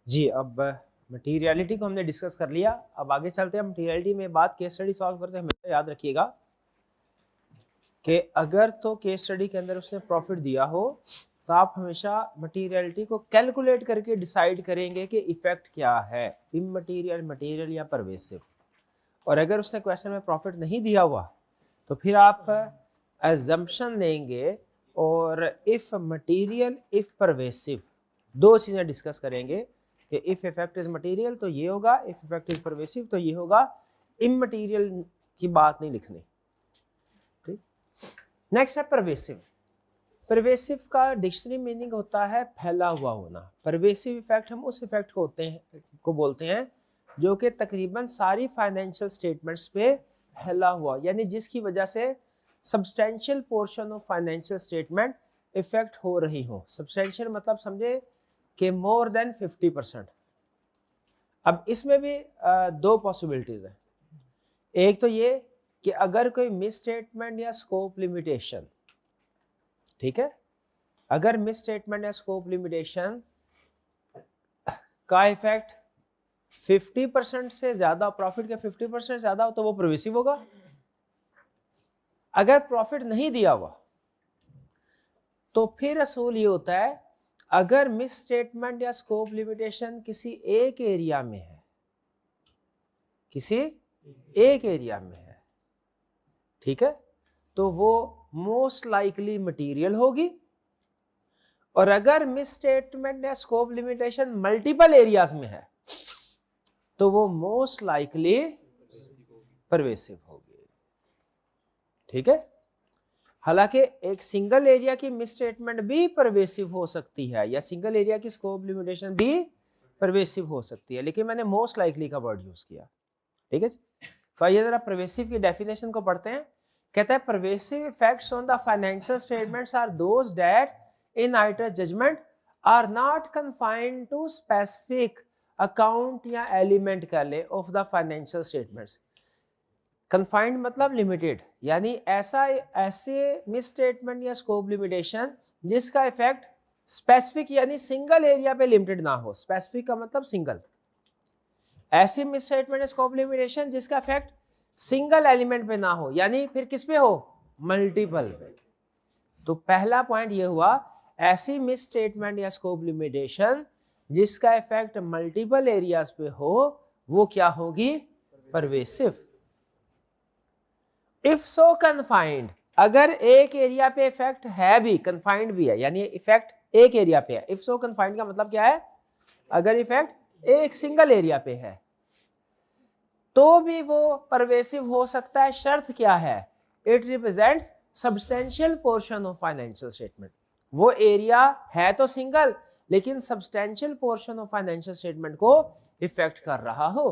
जी, अब मटीरियलिटी को हमने डिस्कस कर लिया। अब आगे चलते हैं। मटीरियलिटी में बात केस स्टडी सॉल्व करते हैं। हमेशा याद रखिएगा कि अगर तो केस स्टडी के अंदर उसने प्रॉफिट दिया हो तो आप हमेशा मटीरियलिटी को कैलकुलेट करके डिसाइड करेंगे कि इफेक्ट क्या है, इममटीरियल, मटीरियल या परवेसिव। और अगर उसने क्वेश्चन में प्रॉफिट नहीं दिया हुआ तो फिर आप एजम्पशन लेंगे और इफ मटीरियल इफ परवेसिव दो चीजें डिस्कस करेंगे कि इफ इफेक्ट इज मटीरियल तो ये होगा, इफ इफेक्ट इज परवेसिव तो ये होगा। इममटीरियल की बात नहीं लिखनी। ठीक, नेक्स्ट है परवेसिव। परवेसिव का डिक्शनरी मीनिंग होता है फैला हुआ होना। परवेसिव इफेक्ट हम उस इफेक्ट को बोलते हैं जो कि तकरीबन सारी फाइनेंशियल स्टेटमेंट्स पे फैला हुआ, यानी जिसकी वजह से substantial portion of financial statement effect हो रही हो। सब्सटेंशियल मतलब समझे कि मोर देन 50%। अब इसमें भी दो पॉसिबिलिटीज हैं। एक तो ये कि अगर कोई मिस स्टेटमेंट या स्कोप लिमिटेशन, ठीक है, अगर मिस स्टेटमेंट या स्कोप लिमिटेशन का इफेक्ट 50% से ज्यादा, प्रॉफिट के 50% ज्यादा हो तो वो परवेसिव होगा। अगर प्रॉफिट नहीं दिया हुआ तो फिर असूल ये होता है अगर मिस स्टेटमेंट या स्कोप लिमिटेशन किसी एक एरिया में है, किसी एक एरिया में है, ठीक है, तो वो मोस्ट लाइकली मटीरियल होगी। और अगर मिस स्टेटमेंट या स्कोप लिमिटेशन मल्टीपल एरियाज में है तो वो मोस्ट लाइकली परवेसिव होगी। ठीक है, हालांकि एक सिंगल एरिया की मिस स्टेटमेंट भी परवेसिव हो सकती है या सिंगल एरिया की स्कोप लिमिटेशन भी परवेसिव हो सकती है, लेकिन मैंने मोस्ट लाइकली का वर्ड यूज किया। ठीक है, तो आइए जरा परवेसिव की डेफिनेशन को पढ़ते हैं। कहता है pervasive effects on the financial statements are those that in auditor judgement are not confined to specific account या एलिमेंट कर ले of the financial statements. Confined मतलब लिमिटेड, यानी ऐसे मिस स्टेटमेंट या स्कोप लिमिटेशन जिसका इफेक्ट स्पेसिफिक यानी single area पे लिमिटेड ना हो। स्पेसिफिक का मतलब सिंगल। ऐसी मिस स्टेटमेंट या स्कोप लिमिटेशन जिसका इफेक्ट सिंगल एलिमेंट पे ना हो, यानी फिर किस पे हो, मल्टीपल पे। तो पहला पॉइंट ये हुआ, ऐसी मिस स्टेटमेंट या स्कोप लिमिटेशन जिसका इफेक्ट मल्टीपल एरियाज पे हो वो क्या होगी, परवेसिव। इफ सो कन्फाइंड, अगर एक एरिया पे इफेक्ट है भी, कन्फाइंड भी है, यानी इफेक्ट एक एरिया पे है। इफ सो कन्फाइंड का मतलब क्या है, अगर इफेक्ट एक सिंगल एरिया पे है तो भी वो परवेसिव हो सकता है। शर्त क्या है, it represents substantial portion of financial statement. वो एरिया है तो सिंगल लेकिन substantial portion of financial statement को इफेक्ट कर रहा हो।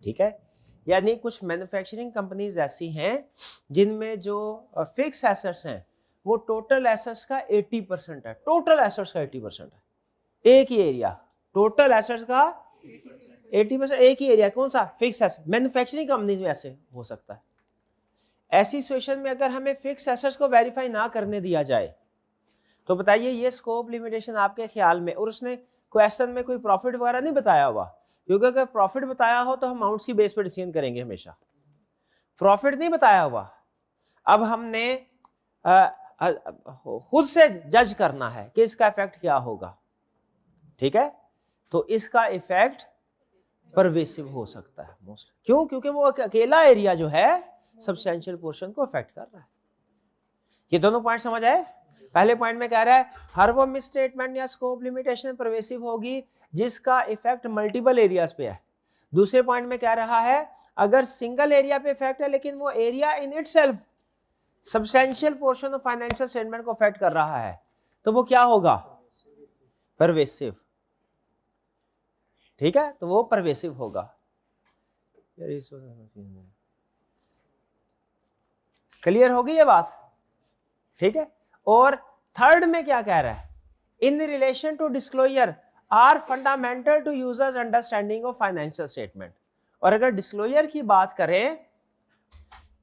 ठीक है, यानी कुछ मैन्युफैक्चरिंग कंपनीज ऐसी हैं जिनमें जो फिक्स एसेट्स हैं वो टोटल एसेट्स का 80% है। टोटल एसेट्स का 80% है एक ही एरिया। टोटल एसेट्स का 80% एक ही एरिया, कौन सा, फिक्स एसेट। मैन्युफैक्चरिंग कंपनीज में ऐसे हो सकता है। ऐसी सिचुएशन में अगर हमें फिक्स एसेट्स को वेरीफाई ना करने दिया जाए तो बताइए ये स्कोप लिमिटेशन आपके ख्याल में, और उसने क्वेश्चन में कोई प्रॉफिट वगैरह नहीं बताया हुआ, क्योंकि अगर प्रॉफिट बताया हो तो हम अमाउंट्स की बेस पर डिसीजन करेंगे हमेशा। प्रॉफिट नहीं बताया हुआ, अब हमने खुद से जज करना है कि इसका इफेक्ट क्या होगा। ठीक है, तो इसका इफेक्ट परवेसिव हो सकता है मोस्ट। क्यों, क्योंकि वो अकेला एरिया जो है सब्सटेंशियल पोर्शन को अफेक्ट कर रहा है। ये दोनों पॉइंट समझ आए। पहले पॉइंट में कह रहा है हर वो मिस स्टेटमेंट या स्कोप लिमिटेशन परवेसिव होगी जिसका इफेक्ट मल्टीपल एरियाज पे है। दूसरे पॉइंट में कह रहा है अगर सिंगल एरिया पे इफेक्ट है लेकिन वो area in itself substantial portion of financial statement को अफेक्ट कर रहा है तो वो क्या होगा, परवेसिव। ठीक है, तो वो परवेसिव होगा। क्लियर होगी ये बात। ठीक है, और थर्ड में क्या कह रहा है, in relation to disclosure are fundamental to users understanding of financial statement. और अगर डिस्क्लोजर की बात करें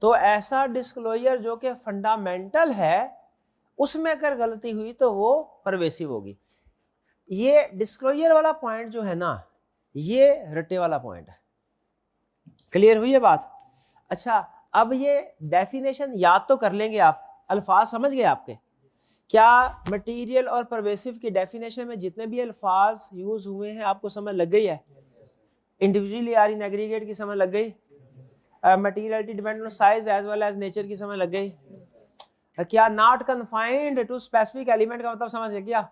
तो ऐसा डिस्क्लोजर जो कि फंडामेंटल है उसमें अगर गलती हुई तो वो परवेसिव होगी। ये डिस्क्लोजर वाला पॉइंट जो है ना, ये रटे वाला पॉइंट है। क्लियर हुई है बात? अच्छा, अब ये डेफिनेशन याद तो कर लेंगे आप, अल्फाज समझ गए आपके? क्या मटेरियल और परवेसिव की डेफिनेशन में जितने भी अल्फाज यूज हुए हैं आपको समझ लग गई है? इंडिविजुअली या इन एग्रीगेट की समझ लग गई? Materiality depend on size as well as nature की समझ लग गई? क्या not confined to specific element का मतलब समझ लग गया?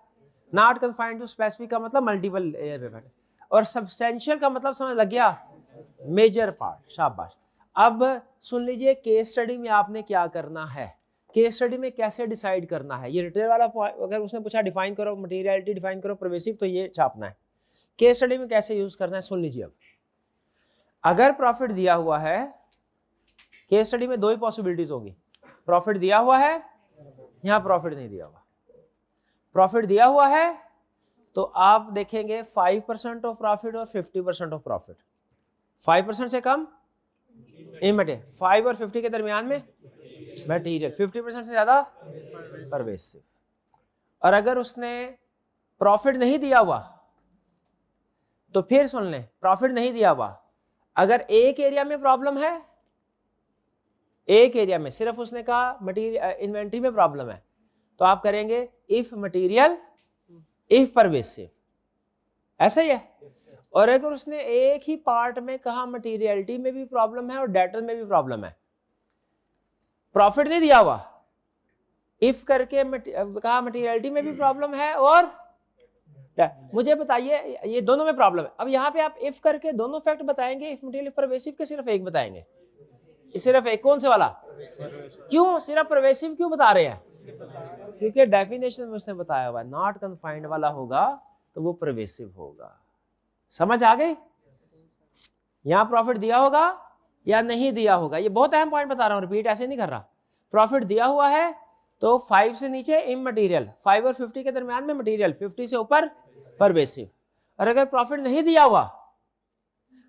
नॉट कन्फाइंड टू स्पेसिफिक का मतलब मल्टीपल एलिमेंट, और सब्सटेंशियल का मतलब समझ लग गया? Major part. शाबाश। अब सुन लीजिए, केस स्टडी में आपने क्या करना है, केस स्टडी में कैसे डिसाइड करना है। ये रिटेल वाला अगर उसने पूछा डिफाइन करो मटेरियलिटी, डिफाइन करो परवेसिव, तो ये छापना है। केस स्टडी में कैसे यूज करना है सुन लीजिए। अब अगर प्रॉफिट दिया हुआ है, केस स्टडी में दो ही पॉसिबिलिटीज होगी, प्रॉफिट दिया हुआ है, यहां प्रॉफिट नहीं दिया हुआ। प्रॉफिट दिया हुआ है तो आप देखेंगे 5% ऑफ प्रॉफिट और 50% ऑफ प्रॉफिट। 5% से कम इमटेरियल, 5 और 50 के दरमियान में मटेरियल, 50% से ज्यादा परवेसिव। और अगर उसने प्रॉफिट नहीं दिया हुआ तो फिर सुन लें, प्रॉफिट नहीं दिया हुआ, अगर एक एरिया में प्रॉब्लम है, एक एरिया में सिर्फ उसने कहा मटेरियल इन्वेंट्री में प्रॉब्लम है, तो आप करेंगे इफ मटेरियल इफ परवेसिव, ऐसा ही है। और अगर उसने एक ही पार्ट में कहा मटेरियलिटी में भी प्रॉब्लम है और डेटर में भी प्रॉब्लम है, प्रॉफिट नहीं दिया हुआ, इफ करके कहा मटेरियलिटी में भी प्रॉब्लम है और मुझे बताइए ये दोनों में प्रॉब्लम है। अब यहाँ पे आप इफ करके दोनों फैक्ट बताएंगे, इफ मटेरियल परवेसिव के सिर्फ एक बताएंगे, सिर्फ एक, कौन से वाला? क्यों सिर्फ परवेसिव क्यों बता रहे हैं? क्योंकि डेफिनेशन में उसने बताया हुआ नॉट कन्फाइंड वाला होगा तो वो परवेसिव होगा। समझ आ गई? यहां प्रॉफिट दिया होगा या नहीं दिया होगा, ये बहुत अहम पॉइंट बता रहा हूं, रिपीट ऐसे नहीं कर रहा। प्रॉफिट दिया हुआ है तो 5 से नीचे इमटेरियल, 5 और 50 के दरमियान में मटेरियल, 50 से ऊपर परवेसिव। और अगर प्रॉफिट नहीं दिया हुआ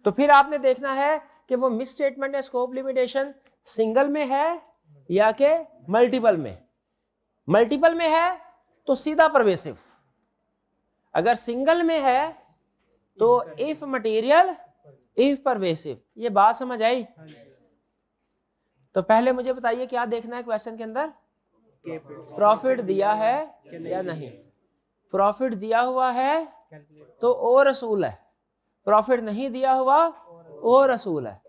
तो फिर आपने देखना है कि वो मिस स्टेटमेंट या स्कोप लिमिटेशन सिंगल में है या के मल्टीपल में। मल्टीपल में है तो सीधा परवेसिव, अगर सिंगल में है तो इफ मटेरियल इफ परवेसिव। ये बात समझ आई? तो पहले मुझे बताइए क्या देखना है क्वेश्चन के अंदर, प्रॉफिट दिया है या नहीं। प्रॉफिट दिया हुआ है तो और असूल है, प्रॉफिट नहीं दिया हुआ और असूल है।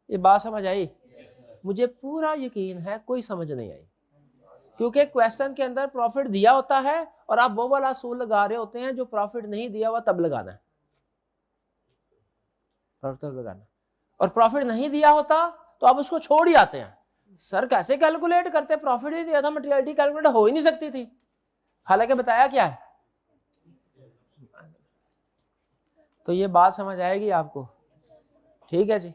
ये बात समझ आई? मुझे पूरा यकीन है कोई समझ नहीं आई, क्योंकि क्वेश्चन के अंदर प्रॉफिट दिया होता है और आप वो वाला असूल लगा रहे होते हैं जो प्रॉफिट नहीं दिया हुआ तब लगाना है, प्रॉफिट लगाना। और प्रॉफिट नहीं दिया होता तो आप उसको छोड़ ही आते हैं। सर कैसे कैलकुलेट करते, प्रॉफिट ही दिया था, मटेरियलिटी कैलकुलेट हो ही नहीं सकती थी, हालांकि बताया क्या है। तो ये बात समझ आएगी आपको? ठीक है जी।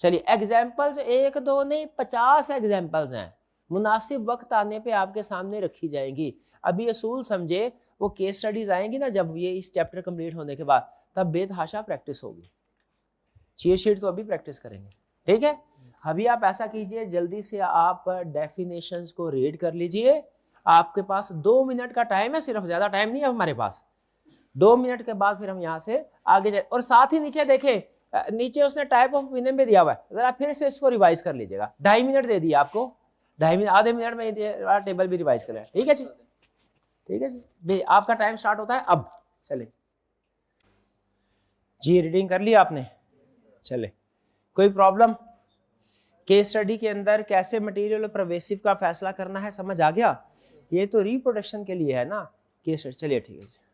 चलिए एग्जाम्पल्स एक दो नहीं 50 एग्जाम्पल्स हैं, मुनासिब वक्त आने पे आपके सामने रखी जाएंगी। अभी असूल समझे, वो केस स्टडीज आएंगी ना जब ये इस चैप्टर कंप्लीट होने के बाद, तब बेतहाशा प्रैक्टिस होगी। चीट शीट तो अभी प्रैक्टिस करेंगे, ठीक है। अभी आप ऐसा कीजिए, जल्दी से आप डेफिनेशंस को रीड कर लीजिए। आपके पास 2 मिनट का टाइम है सिर्फ, ज्यादा टाइम नहीं है हमारे पास। 2 मिनट के बाद फिर हम यहाँ से आगे चले। और साथ ही नीचे देखें, नीचे उसने टाइप ऑफ ओपिनियन भी दिया हुआ है, जरा फिर से इसको रिवाइज कर लीजिएगा। 2.5 मिनट दे दिया आपको, 2.5 मिनट, आधे मिनट में टेबल भी रिवाइज कर लिया। ठीक है जी, ठीक है जी। आपका टाइम स्टार्ट होता है अब। चले जी, रीडिंग कर लिया आपने? चले, कोई प्रॉब्लम? केस स्टडी के अंदर कैसे मटेरियल और परवेसिव का फैसला करना है समझ आ गया? ये तो रिप्रोडक्शन के लिए है ना केस स्टडी। चलिए ठीक है।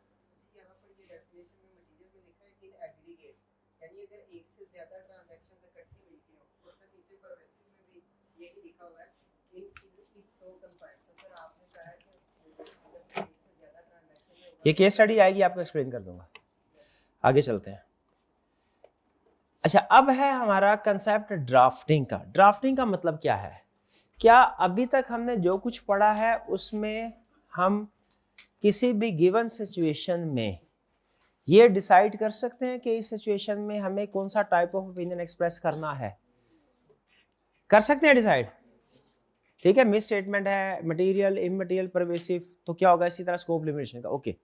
ये केस स्टडी आएगी, आपको एक्सप्लेन कर दूंगा। आगे चलते हैं। अच्छा, अब है हमारा कंसेप्ट ड्राफ्टिंग का। ड्राफ्टिंग का मतलब क्या है? क्या अभी तक हमने जो कुछ पढ़ा है उसमें हम किसी भी गिवन सिचुएशन में ये डिसाइड कर सकते हैं कि इस सिचुएशन में हमें कौन सा टाइप ऑफ ओपिनियन एक्सप्रेस करना है? कर सकते हैं डिसाइड, ठीक है। मिस स्टेटमेंट है, मटेरियल, इमटेरियल, परवेसिव, तो क्या होगा इसी तरह स्कोप लिमिटेशन का। ओके,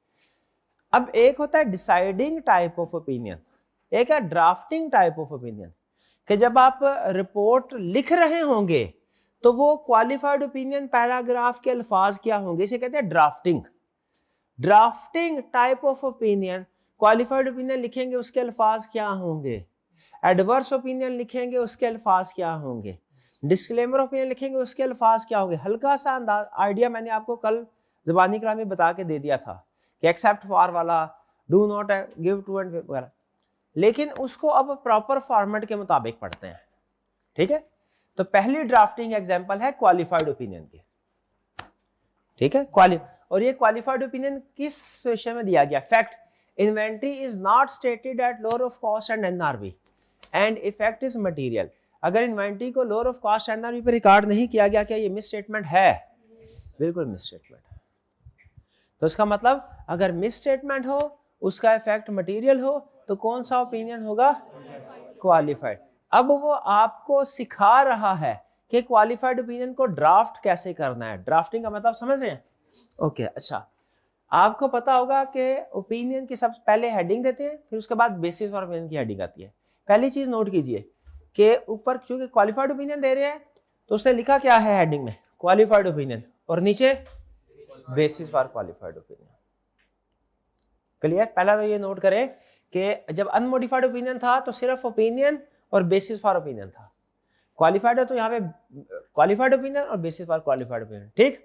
अब एक होता है डिसाइडिंग टाइप ऑफ ओपिनियन, एक है ड्राफ्टिंग टाइप ऑफ ओपिनियन, कि जब आप रिपोर्ट लिख रहे होंगे तो वो क्वालिफाइड ओपिनियन पैराग्राफ के अल्फाज क्या होंगे, इसे कहते हैं drafting. Drafting type of opinion, qualified opinion लिखेंगे उसके अल्फाज क्या होंगे, एडवर्स ओपिनियन लिखेंगे उसके अल्फाज क्या होंगे, डिस्क्लेमर ओपिनियन लिखेंगे उसके अल्फाज क्या होंगे। हल्का सा अंदाज आइडिया मैंने आपको कल ज़बानी कलाम में बता के दे दिया था कि एक्सेप्ट फॉर वाला, do not give to and वगैरह, लेकिन उसको अब प्रॉपर फॉर्मेट के मुताबिक पढ़ते हैं। ठीक है, तो पहली ड्राफ्टिंग एग्जांपल है क्वालिफाइड ओपिनियन की। ठीक है, और ये क्वालिफाइड ओपिनियन किस सिचुएशन में दिया गया, fact inventory is not stated at lower of cost and NRV and effect is material. अगर इन्वेंट्री को लोअर ऑफ कॉस्ट एनआरवी पे रिकॉर्ड नहीं किया गया, क्या ये मिस स्टेटमेंट है? बिल्कुल मिस स्टेटमेंट है। तो इसका मतलब अगर मिस स्टेटमेंट हो, उसका इफेक्ट मटेरियल हो, तो कौन सा ओपिनियन होगा? क्वालिफाइड। अब वो आपको सिखा रहा है कि क्वालिफाइड ओपिनियन को ड्राफ्ट कैसे करना है। ड्राफ्टिंग का मतलब समझ रहे हैं? ओके, अच्छा, आपको पता होगा कि ओपिनियन की सबसे पहले हेडिंग देते हैं, फिर उसके बाद बेसिस और ओपिनियन की हेडिंग आती है। पहली चीज नोट कीजिए कि ऊपर चूंकि क्वालिफाइड ओपिनियन दे रहे हैं तो उसने लिखा क्या है हेडिंग में, क्वालिफाइड ओपिनियन, और नीचे basis for qualified opinion. Clear? पहला तो ये नोट करें कि जब अनमोडिफाइड ओपिनियन था तो सिर्फ ओपिनियन और बेसिस फॉर ओपिनियन था। क्वालिफाइड है तो यहाँ पे क्वालिफाइड ओपिनियन और बेसिस फॉर क्वालिफाइड ओपिनियन। ठीक,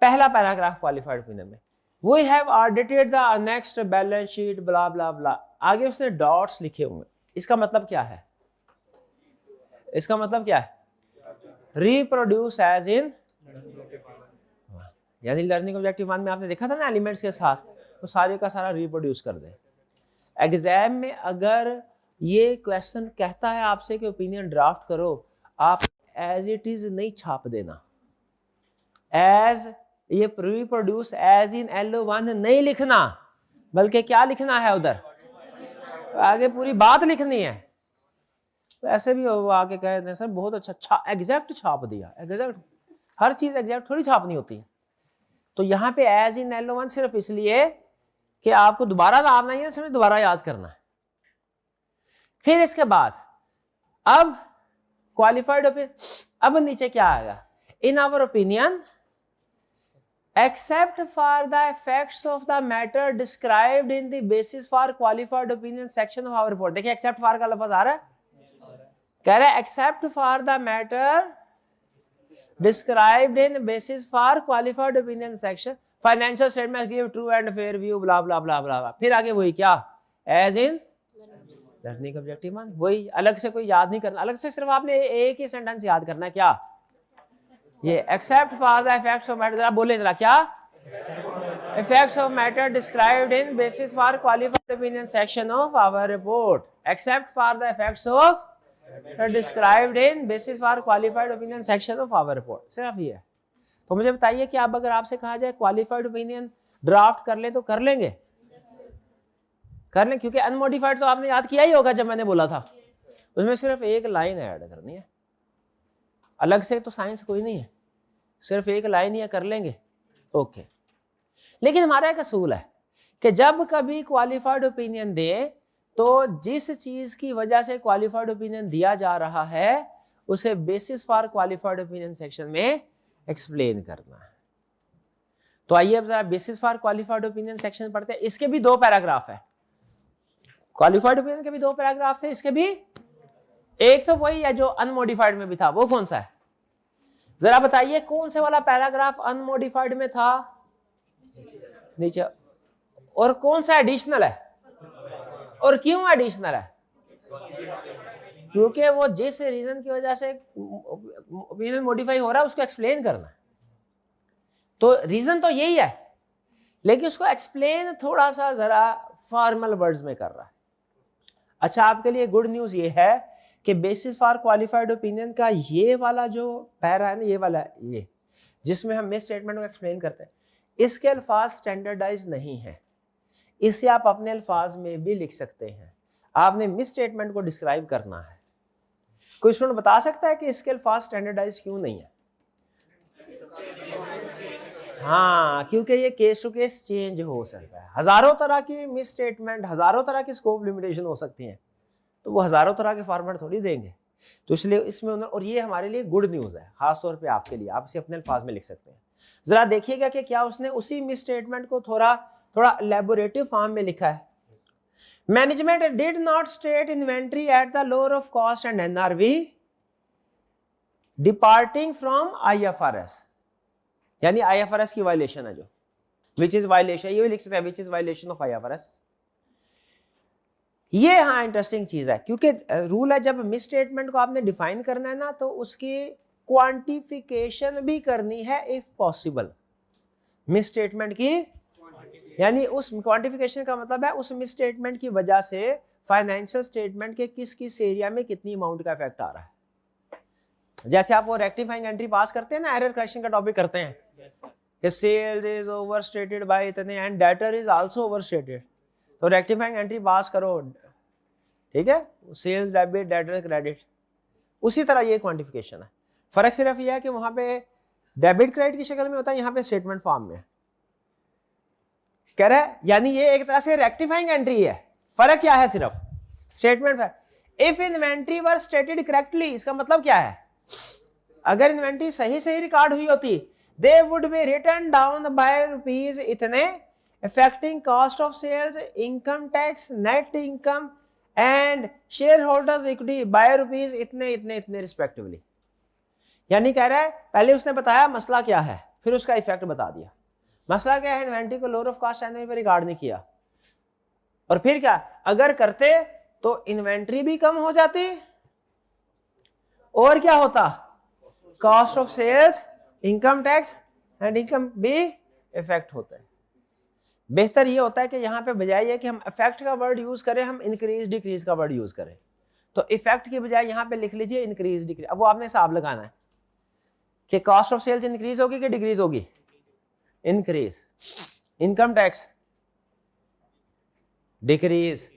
पहला पैराग्राफ क्वालिफाइड ओपिनियन में, we have audited the next balance sheet blah blah blah, आगे उसने डॉट्स लिखे हुए। इसका मतलब क्या है? इसका मतलब क्या है? रिप्रोड्यूस एज इन, यानी लर्निंग ऑब्जेक्टिव 1 में आपने देखा था ना एलिमेंट्स के साथ, तो सारे का सारा रिप्रोड्यूस कर दे। एग्जाम में अगर ये क्वेश्चन कहता है आपसे कि ओपिनियन ड्राफ्ट करो, आप एज इट इज नहीं छाप देना, एज ये रिप्रोड्यूस एज इन L1 नहीं लिखना, बल्कि क्या लिखना है उधर आगे पूरी बात लिखनी है। तो ऐसे भी वो आके कहते हैं सर बहुत अच्छा एग्जैक्ट छाप दिया, एग्जैक्ट, हर चीज एग्जैक्ट थोड़ी छापनी होती है। तो यहाँ पे एज इन L1 सिर्फ इसलिए कि आपको दोबारा लाना ही है, समझ, दोबारा याद करना है। फिर इसके बाद अब क्वालिफाइड ओपिनियन, अब नीचे क्या आएगा, in our opinion except for the effects of the matter described in the basis for qualified opinion section of our report। देखिए except for का लफ्ज आ रहा है, कह रहा है except for the matter described in basis for qualified opinion section financial statements give true and fair view blah blah blah blah। फिर आगे वही क्या, as in लर्निंग ऑब्जेक्टिव 1, वही, अलग से कोई याद नहीं करना, अलग से सिर्फ आपने एक ही सेंटेंस याद करना है, क्या ये, except for the effects of matter, जरा बोले जरा क्या, effects of matter described in basis for qualified opinion section of our report, except for the effects of described in basis for qualified opinion section of our report, सिर्फ ये है। तो मुझे बताइए कि आप अगर आपसे कहा जाए क्वालिफाइड ओपिनियन ड्राफ्ट कर ले तो कर लेंगे? कर लें, क्योंकि अनमोडिफाइड तो आपने याद किया ही होगा, जब मैंने बोला था उसमें सिर्फ एक लाइन ऐड करनी है, अलग से तो साइंस कोई नहीं है, सिर्फ एक लाइन ही कर लेंगे। ओके, लेकिन हमारा एक असूल है कि जब कभी क्वालिफाइड ओपिनियन दे तो जिस चीज की वजह से क्वालिफाइड ओपिनियन दिया जा रहा है उसे basis for qualified opinion section में एक्सप्लेन करना है। तो आइए अब जरा basis for qualified opinion section पढ़ते हैं। इसके भी 2 पैराग्राफ है, क्वालिफाइड ओपिनियन के भी 2 पैराग्राफ थे, इसके भी एक तो वही है जो अनमोडिफाइड में भी था, वो कौन सा है जरा बताइए, कौन से वाला पैराग्राफ अनमोडिफाइड में था? नीचे। और कौन सा एडिशनल है? और क्यों एडिशनल है? क्योंकि वो जिस रीजन की वजह से ओपिनियन मॉडिफाई हो रहा है उसको एक्सप्लेन करना है। तो रीजन तो यही है, लेकिन उसको एक्सप्लेन थोड़ा सा जरा फॉर्मल वर्ड्स में कर रहा है। अच्छा, आपके लिए गुड न्यूज ये है कि बेसिस फॉर क्वालिफाइड ओपिनियन का ये वाला जो पैरा है ना, ये वाला, ये जिसमें हम मिस स्टेटमेंट को एक्सप्लेन करते हैं, इसके अल्फाज स्टैंडर्डाइज नहीं है, इसे आप अपने अल्फाज में भी लिख सकते हैं। आपने मिस स्टेटमेंट को डिस्क्राइब करना है। कोई स्टूडेंट बता सकता है कि इसके अल्फाज स्टैंडर्डाइज क्यों नहीं है? हाँ, क्योंकि ये केस टू केस चेंज हो सकता है। हजारों तरह की मिस स्टेटमेंट, हजारों तरह की स्कोप लिमिटेशन हो सकती हैं, तो वो हजारों तरह के फॉर्मेट थोड़ी देंगे। तो इसलिए इसमें और ये हमारे लिए गुड न्यूज़ है, खासतौर पे आपके लिए, आप इसे अपने अल्फाज में लिख सकते हैं। जरा देखिएगा कि क्या उसने उसी मिस स्टेटमेंट को थोड़ा एलेबोरेटिव फॉर्म में लिखा है। Management did not state inventory at the lower of cost and NRV departing from IFRS, यानी आईएफआरएस की वायलेशन है जो, विच इज वायलेशन, ये भी लिख सकते हैं, which is violation of IFRS. ये हाँ इंटरेस्टिंग चीज है, क्योंकि रूल है जब मिस स्टेटमेंट को आपने डिफाइन करना है ना, तो उसकी क्वांटिफिकेशन भी करनी है इफ पॉसिबल। मिस स्टेटमेंट की यानी उस क्वांटिफिकेशन का मतलब है उस मिस स्टेटमेंट की वजह से फाइनेंशियल स्टेटमेंट के किस किस एरिया में कितनी अमाउंट का इफेक्ट आ रहा है। जैसे आप वो रेक्टिफाइंग एंट्री पास करते हैं ना, एरर करेक्शन का टॉपिक करते हैं, सेल्स इज ओवरस्टेटेड बाय इतने and debtor is also overstated, तो रेक्टिफाइंग एंट्री पास करो, ठीक है, सेल्स डेबिट डेटर क्रेडिट। उसी तरह ये क्वांटिफिकेशन है, फर्क सिर्फ ये है कि वहां पे डेबिट क्रेडिट की शक्ल में होता है, यहाँ पे स्टेटमेंट फॉर्म में कह रहा है, यानी ये एक तरह से रेक्टिफाइंग एंट्री है। फर्क क्या है, सिर्फ स्टेटमेंट है। If inventory were stated correctly, इसका मतलब क्या है, अगर इन्वेंट्री सही सही रिकॉर्ड हुई होती, they would be written down by rupees इतने, affecting cost of sales, income tax, net income and share holders equity by rupees इतने इतने इतने रिस्पेक्टिवली। यानी कह रहा है पहले उसने बताया मसला क्या है, फिर उसका इफेक्ट बता दिया। मसला क्या है, इन्वेंट्री को लोअर ऑफ कॉस्ट एनआरवी पे रिकॉर्ड नहीं किया, और फिर क्या, अगर करते तो इन्वेंट्री भी कम हो जाती और क्या होता, cost of sales, income tax and income भी इफेक्ट होता है। बेहतर ये होता है कि यहाँ पे बजाय ये कि हम इफेक्ट का वर्ड यूज करें, हम इंक्रीज डिक्रीज का वर्ड यूज करें। तो इफेक्ट की बजाय यहाँ पे लिख लीजिए इंक्रीज डिक्रीज। अब वो आपने हिसाब लगाना है कि कॉस्ट ऑफ सेल्स इंक्रीज होगी कि डिक्रीज होगी, increase, income tax decrease,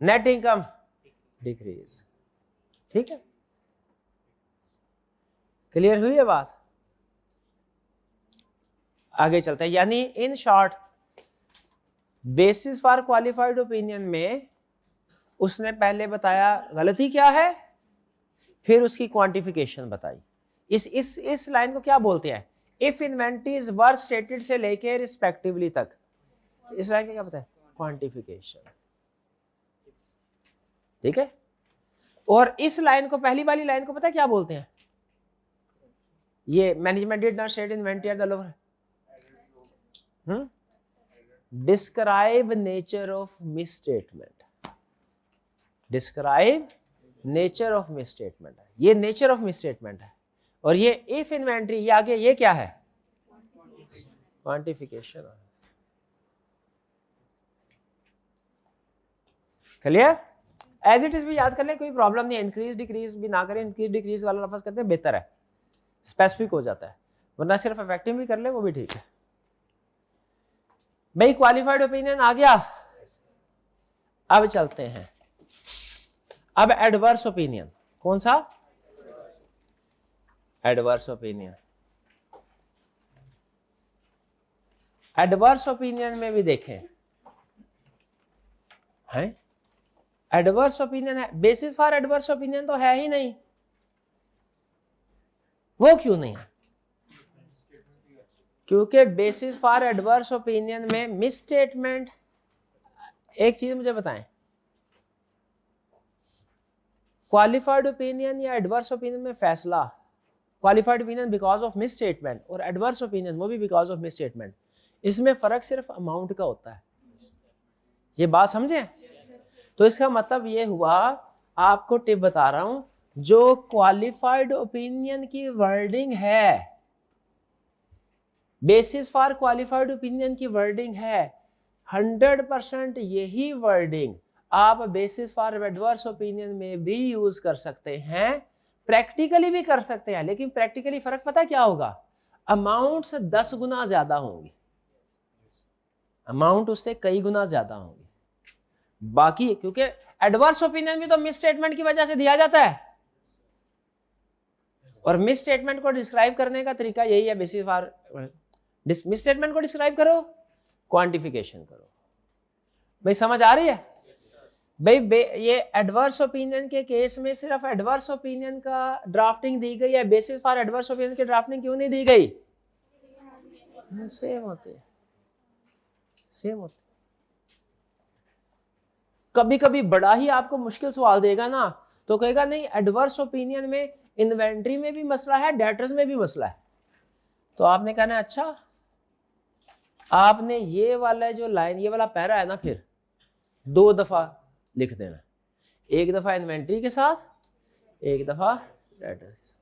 net income decrease. ठीक है, क्लियर हुई है बात, आगे चलते हैं। यानी in short basis for qualified opinion में उसने पहले बताया गलती क्या है, फिर उसकी क्वांटिफिकेशन बताई। इस लाइन को क्या बोलते हैं, इफ इन्वेंटरीज वर स्टेटेड से लेके रिस्पेक्टिवली तक, इस लाइन को क्या बताया, क्वांटिफिकेशन। ठीक है, और इस लाइन को, पहली वाली लाइन को पता है क्या बोलते हैं, ये management did not state inventory at the lower, describe nature of miss statement, describe nature of miss statement है, ये नेचर ऑफ मिस स्टेटमेंट है। और ये इफ इन्वेंट्री, ये आगे ये क्या है, quantification. Clear, as it is भी याद कर लें, कोई प्रॉब्लम नहीं है, इंक्रीज डिक्रीज भी ना करें, इंक्रीज डिक्रीज वाला लफ्ज कहते हैं बेहतर है, स्पेसिफिक हो जाता है, वरना सिर्फ इफेक्टिव भी कर ले वो भी ठीक है। भाई क्वालिफाइड ओपिनियन आ गया, अब चलते हैं अब एडवर्स ओपिनियन। कौन सा, एडवर्स ओपिनियन। एडवर्स ओपिनियन में भी देखें, है एडवर्स ओपिनियन है, बेसिस फॉर एडवर्स ओपिनियन तो है ही नहीं, वो क्यों नहीं है, क्योंकि बेसिस फॉर एडवर्स ओपिनियन में मिस स्टेटमेंट, एक चीज मुझे बताएं, क्वालिफाइड ओपिनियन या एडवर्स ओपिनियन में फैसला, qualified opinion because of misstatement और एडवर्स ओपिनियन वो भी बिकॉज ऑफ मिस स्टेटमेंट, इसमें फर्क सिर्फ अमाउंट का होता है। ये बात समझे, तो इसका मतलब ये हुआ, आपको टिप बता रहा हूं, जो क्वालिफाइड ओपिनियन की वर्डिंग है, बेसिस फॉर क्वालिफाइड ओपिनियन की वर्डिंग है, 100% यही वर्डिंग आप बेसिस फॉर एडवर्स ओपिनियन में भी यूज कर सकते हैं, प्रैक्टिकली भी कर सकते हैं। लेकिन प्रैक्टिकली फर्क पता क्या होगा, अमाउंट से 10 गुना ज्यादा होंगी, अमाउंट उससे कई गुना ज्यादा होंगी। बाकी क्योंकि एडवर्स ओपिनियन भी तो मिस स्टेटमेंट की वजह से दिया जाता है, और मिस स्टेटमेंट को डिस्क्राइब करने का तरीका यही है, बेसिस फॉर मिस स्टेटमेंट को डिस्क्राइब करो, क्वांटिफिकेशन करो। भाई समझ आ रही है? भाई ये एडवर्स ओपिनियन के केस में सिर्फ एडवर्स ओपिनियन का ड्राफ्टिंग दी गई है, बेसिस फॉर एडवर्स ओपिनियन की ड्राफ्टिंग क्यों नहीं दी गई? सेम होते, सेम होते। कभी कभी बड़ा ही आपको मुश्किल सवाल देगा ना, तो कहेगा नहीं एडवर्स ओपिनियन में इन्वेंट्री में भी मसला है, डेटर्स में भी मसला है। तो आपने कहना अच्छा, आपने ये वाला जो लाइन, ये वाला पैरा है ना, फिर 2 दफा लिख देना, एक दफा इन्वेंट्री के साथ, एक दफा डेटर के साथ।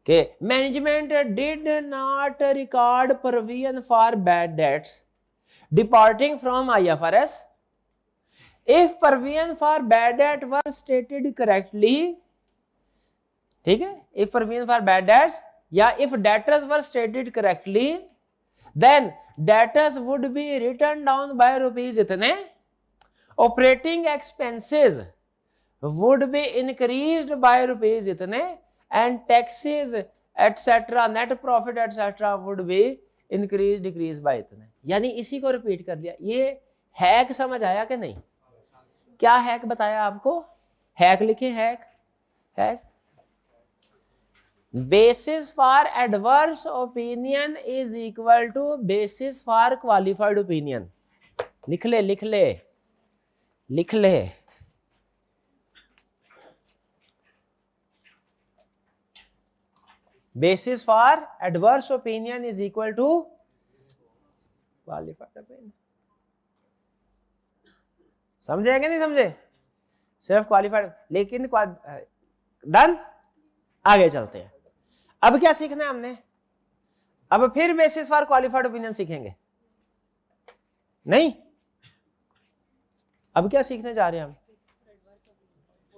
के management did not record provision for bad debts departing from IFRS if provision for bad debt were stated correctly, ठीक है, if provision for bad debts या if debtors were stated correctly then debtors would be written down by rupees इतने, operating expenses would be increased by rupees इतने, and taxes etc net profit etc would be increased decreased by इतने। यानी इसी को repeat कर दिया। ये hack समझ आया कि नहीं? क्या हैक बताया आपको? हैक लिखे, hack, hack basis for adverse opinion is equal to basis for qualified opinion। लिख ले, लिख ले, लिख ले। basis for adverse opinion is equal to qualified opinion। समझे कि नहीं समझे? सिर्फ क्वालिफाइड, लेकिन डन। आगे चलते हैं। अब क्या सीखना है हमने? अब फिर बेसिस फॉर क्वालिफाइड ओपिनियन सीखेंगे नहीं? अब क्या सीखने जा रहे हैं हम?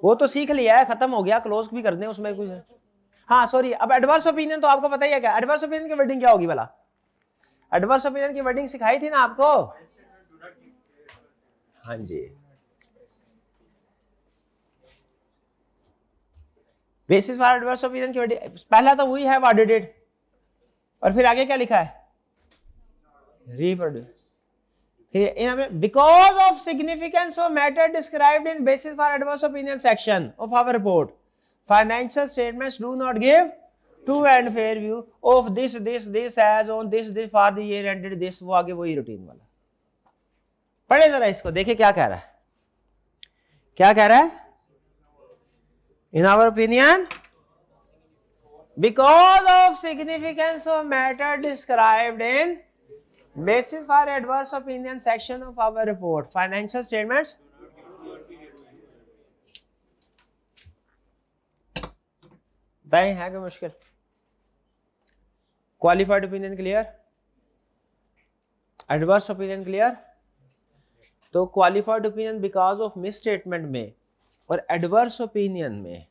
वो तो सीख लिया है, खत्म हो गया, क्लोज भी कर दें उसमें कुछ। हाँ सॉरी, अब एडवर्स ओपिनियन तो आपको पता ही है क्या? एडवर्स ओपिनियन की वर्डिंग क्या होगी भला? एडवर्स ओपिनियन की वर्डिंग सिखाई थी ना आपको? हाँ जी, बेसिस फॉर एडवर्स ओपिनियन की वर्डिंग पहला तो वही है, व्हाट डिड इट, और फिर आगे क्या लिखा है? Reproduce. Because of significance of matter described in basis for adverse opinion section of our report, financial statements do not give true and fair view of this this this as on this this for the year ended this. वो आगे वही routine वाला। पढ़े जरा इसको, देखिए क्या कह रहा है, क्या कह रहा है? In our opinion, because of significance of matter described in basis for adverse opinion section of our report, financial statements तय है कि मुश्किल? Qualified opinion clear, adverse opinion clear. तो qualified opinion because of misstatement में और adverse opinion में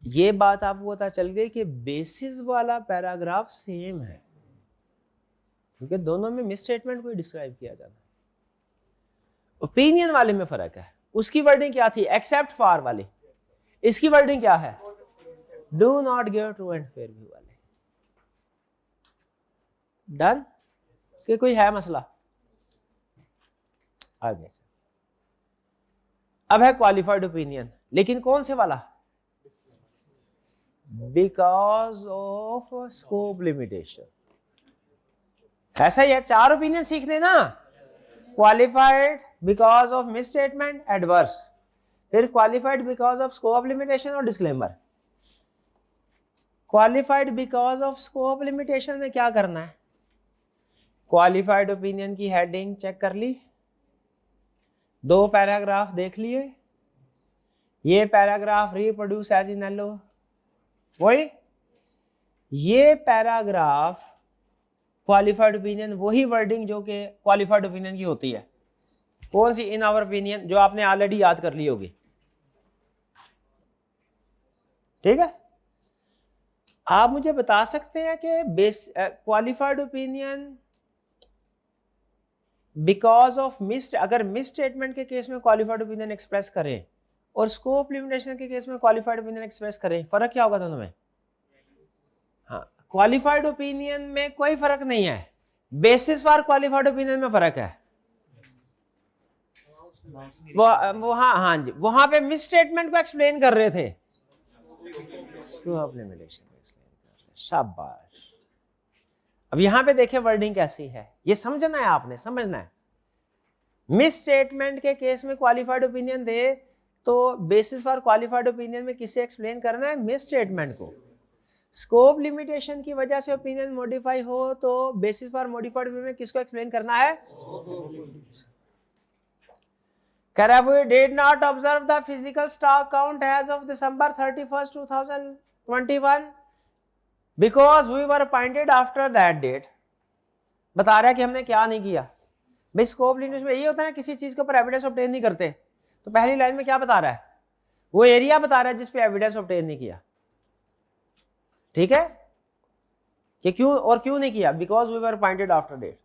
ये बात आपको पता चल गई कि बेसिस वाला पैराग्राफ सेम है, क्योंकि दोनों में मिस स्टेटमेंट को डिस्क्राइब किया जाता है। ओपिनियन वाले में फर्क है। उसकी वर्डिंग क्या थी? एक्सेप्ट फॉर वाली। इसकी वर्डिंग क्या है? Do not give true and fair view वाले। डन? कि कोई है मसला? आगे अब है क्वालिफाइड ओपिनियन, लेकिन कौन से वाला? Because of scope limitation. ऐसा ही है, 4 ओपिनियन सीखने ना। Qualified because of misstatement, adverse, फिर qualified because of scope limitation और disclaimer. Qualified because of scope limitation में क्या करना है? क्वालिफाइड ओपिनियन की हेडिंग चेक कर ली, 2 पैराग्राफ देख लिए, ये पैराग्राफ रिप्रोड्यूस एज इन एलो, वही ये पैराग्राफ क्वालिफाइड ओपिनियन, वही वर्डिंग जो कि क्वालिफाइड ओपिनियन की होती है। कौन सी? इन आवर ओपिनियन, जो आपने ऑलरेडी याद कर ली होगी। ठीक है, आप मुझे बता सकते हैं कि qualified opinion because of miss, अगर मिस स्टेटमेंट के केस में क्वालिफाइड ओपिनियन एक्सप्रेस करें और स्कोप लिमिटेशन के केस में क्वालिफाइड ओपिनियन एक्सप्रेस करें, फर्क क्या होगा दोनों में? हाँ, क्वालिफाइड ओपिनियन में कोई फर्क नहीं है, बेसिस फॉर क्वालिफाइड ओपिनियन में फर्क है। वो हाँ जी, वहां पे मिस स्टेटमेंट को एक्सप्लेन कर रहे थे, स्कोप लिमिटेशन एक्सप्लेन कर रहे, शाबाश। अब यहां पे देखें वर्डिंग कैसी है, ये समझना है, आपने समझना है। मिस स्टेटमेंट के केस में क्वालिफाइड ओपिनियन दे तो बेसिस फॉर क्वालिफाइड ओपिनियन में किसे एक्सप्लेन करना है, मिस स्टेटमेंट को। स्कोप लिमिटेशन की वजह से ओपिनियन मॉडिफाई हो तो बेसिस फॉर मॉडिफाइड ओपिनियन में किसको एक्सप्लेन करना है, We did not observe the physical stock count as of December 31st, 2021 because we were appointed after that date। बता रहा है कि हमने क्या नहीं किया भाई। स्कोप लिमिटेशन में यही होता है ना, किसी चीज के ऊपर एविडेंस ऑब्टेन नहीं करते, तो पहली लाइन में क्या बता रहा है, वो एरिया बता रहा है जिस पे एविडेंस ऑब्टेन नहीं किया। ठीक है, कि क्यों और क्यों नहीं किया, because we were appointed after date.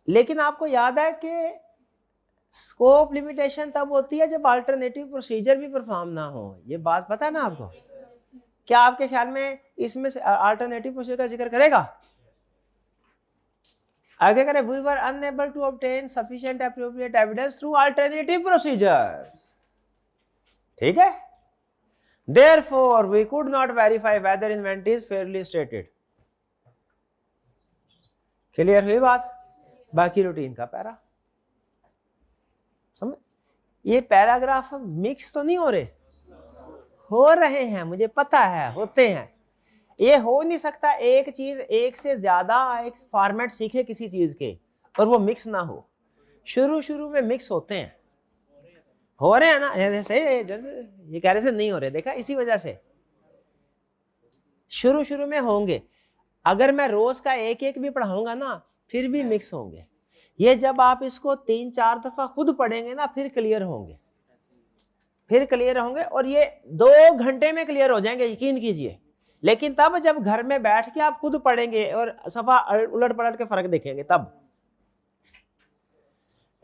लेकिन आपको याद है कि स्कोप लिमिटेशन तब होती है जब अल्टरनेटिव प्रोसीजर भी परफॉर्म ना हो। ये बात पता है ना आपको? क्या आपके ख्याल में इसमें से अल्टरनेटिव प्रोसीजर का जिक्र करेगा? आगे करें, we were unable to obtain sufficient appropriate evidence through alternative procedure. ठीक है, therefore we could not verify whether inventory is fairly stated। Clear हुई बात? बाकी रूटीन का पैरा समझ। ये पैराग्राफ मिक्स तो नहीं हो रहे हैं, मुझे पता है होते हैं। ये हो नहीं सकता एक चीज एक से ज्यादा एक फॉर्मेट सीखे किसी चीज के और वो मिक्स ना हो। शुरू में मिक्स होते हैं, हो रहे हैं ना, जैसे ये कह रहे थे नहीं हो रहे, देखा इसी वजह से शुरू में होंगे। अगर मैं रोज का एक एक भी पढ़ाऊंगा ना फिर भी मिक्स होंगे। ये जब आप इसको 3-4 दफा खुद पढ़ेंगे ना फिर क्लियर होंगे, और ये 2 घंटे में क्लियर हो जाएंगे, यकीन कीजिए। लेकिन तब जब घर में बैठ के आप खुद पढ़ेंगे और सफा उलट पलट के फर्क देखेंगे तब।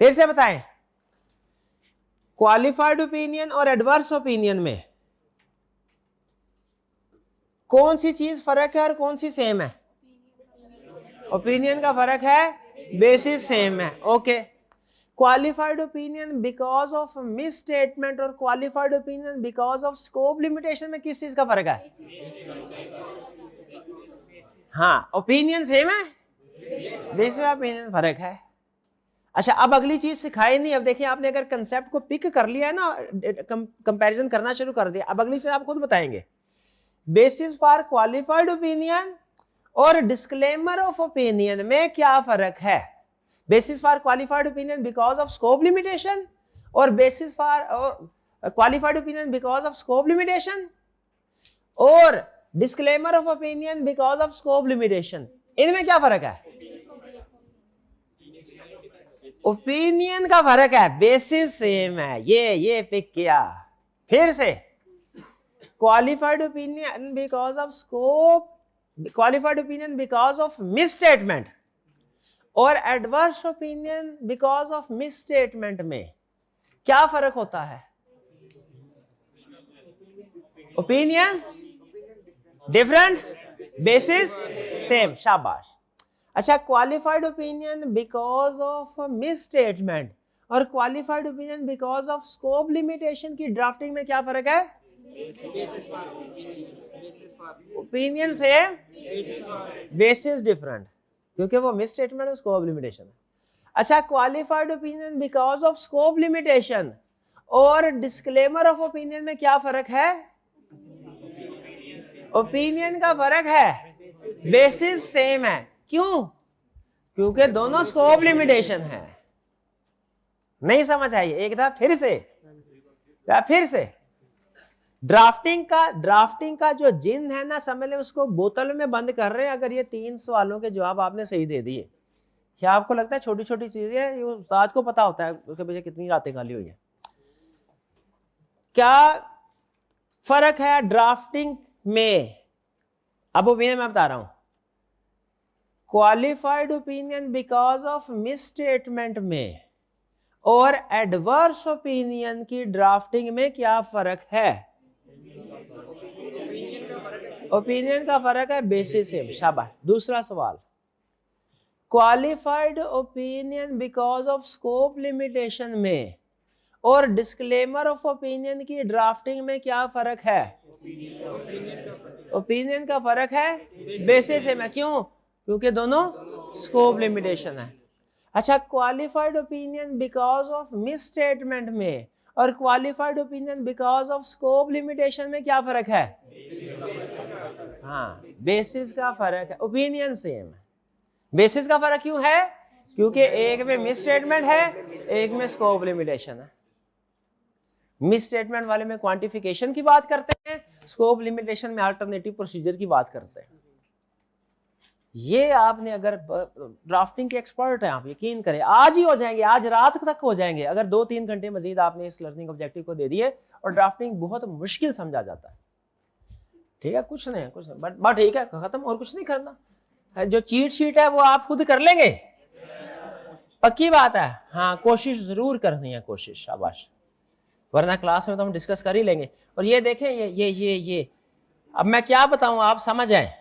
फिर से बताएं, क्वालिफाइड ओपिनियन और एडवर्स ओपिनियन में कौन सी चीज फर्क है और कौन सी सेम है? ओपिनियन का फर्क है, बेसिस सेम है। Okay, qualified opinion because of misstatement और qualified opinion because of scope limitation में किस चीज का फर्क है? हाँ, ओपिनियन सेम है, बेसिस ओपिनियन फर्क है। अच्छा, अब अगली चीज सिखाई नहीं। अब देखिए, आपने अगर कंसेप्ट को पिक कर लिया है ना, कंपैरिजन करना शुरू कर दिया, अब अगली चीज आप खुद बताएंगे। बेसिस फॉर क्वालिफाइड ओपिनियन और डिस्क्लेमर ऑफ ओपिनियन में क्या फर्क है? Basis for qualified opinion because of scope limitation और basis for qualified opinion because of scope limitation और disclaimer of opinion because of scope limitation, इनमें क्या फर्क है? ओपिनियन का फर्क है, बेसिस सेम है। ये पिक किया। फिर से, qualified opinion because of scope, qualified opinion because of misstatement और adverse opinion because of misstatement में क्या फर्क होता है? Opinion different, basis same. शाबाश। अच्छा, qualified opinion because of misstatement और qualified opinion because of scope limitation की ड्राफ्टिंग में क्या फर्क है? ओपिनियन सेम, बेसिस डिफरेंट, क्योंकि वो मिस स्टेटमेंट और स्कोप लिमिटेशन है। अच्छा, qualified opinion because of scope limitation और डिस्क्लेमर ऑफ ओपिनियन में क्या फर्क है? ओपिनियन का फर्क है, बेसिस सेम है। क्यों? क्योंकि दोनों स्कोप लिमिटेशन है। नहीं समझ आई? एक था फिर से ड्राफ्टिंग का जो जिन है ना, समझ ले उसको बोतल में बंद कर रहे हैं। अगर ये 3 सवालों के जवाब आपने सही दे दिए, क्या आपको लगता है छोटी छोटी चीजें ये उस्ताद को पता होता है उसके पीछे कितनी रातें खाली हुई है? क्या फर्क है ड्राफ्टिंग में? अब ओपिनियन मैं बता रहा हूं, qualified opinion because of misstatement में और एडवर्स ओपिनियन की ड्राफ्टिंग में क्या फर्क है? ओपिनियन का फर्क है, बेसिस सेम। शाबाश। दूसरा सवाल, qualified opinion because of scope limitation में और डिस्क्लेमर ऑफ ओपिनियन की ड्राफ्टिंग में क्या फर्क है? ओपिनियन का फर्क है, बेसिस सेम है। क्यों? क्योंकि दोनों स्कोप लिमिटेशन है। अच्छा, qualified opinion because of misstatement में और qualified opinion because of scope limitation में क्या फर्क है? हाँ, बेसिस का फर्क है, ओपिनियन सेम है। बेसिस का फर्क क्यों है? क्योंकि एक में मिस स्टेटमेंट है, एक में स्कोप लिमिटेशन है। मिस स्टेटमेंट वाले में क्वांटिफिकेशन की बात करते हैं, स्कोप लिमिटेशन में अल्टरनेटिव प्रोसीजर की बात करते हैं। ये आपने अगर ड्राफ्टिंग के एक्सपर्ट हैं, आप यकीन करें आज ही हो जाएंगे, आज रात तक हो जाएंगे अगर 2-3 घंटे मजीद आपने इस लर्निंग ऑब्जेक्टिव को दे दिए। और ड्राफ्टिंग बहुत मुश्किल समझा जाता है, ठीक है, कुछ नहीं बट ठीक है, खत्म, और कुछ नहीं करना। जो चीट शीट है वो आप खुद कर लेंगे, पक्की बात है। हाँ, कोशिश जरूर करनी है, कोशिश, शाबाश, वरना क्लास में तो हम डिस्कस कर ही लेंगे। और ये देखें, ये अब मैं क्या बताऊं, आप समझ आए,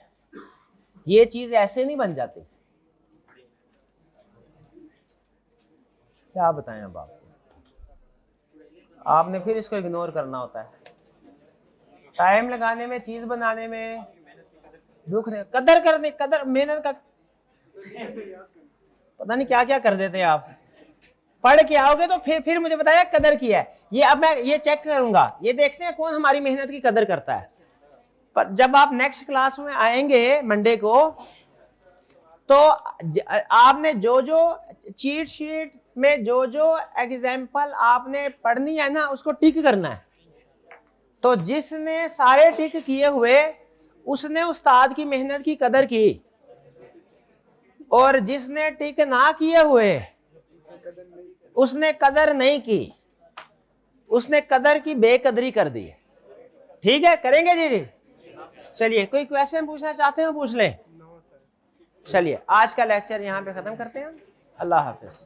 ये चीज ऐसे नहीं बन जाती। क्या बताएं अब आपने फिर इसको इग्नोर करना होता है। टाइम लगाने में, चीज बनाने में दुख नहीं, कदर करने, कदर मेहनत का पता नहीं क्या क्या कर देते हैं आप। पढ़ के आओगे तो फिर मुझे बताया कदर किया है। ये अब मैं ये चेक करूंगा, ये देखते हैं कौन हमारी मेहनत की कदर करता है। पर जब आप नेक्स्ट क्लास में आएंगे मंडे को, तो आपने जो चीट शीट में जो एग्जाम्पल आपने पढ़नी है ना, उसको टिक करना है। तो जिसने सारे टिक किए हुए उसने उस्ताद की मेहनत की कदर की, और जिसने टिक ना किए हुए उसने कदर नहीं की, उसने कदर की बेकदरी कर दी। ठीक है, करेंगे जी? चलिए, कोई क्वेश्चन पूछना चाहते हो पूछ लें। चलिए, आज का लेक्चर यहाँ पे खत्म करते हैं। अल्लाह हाफिज।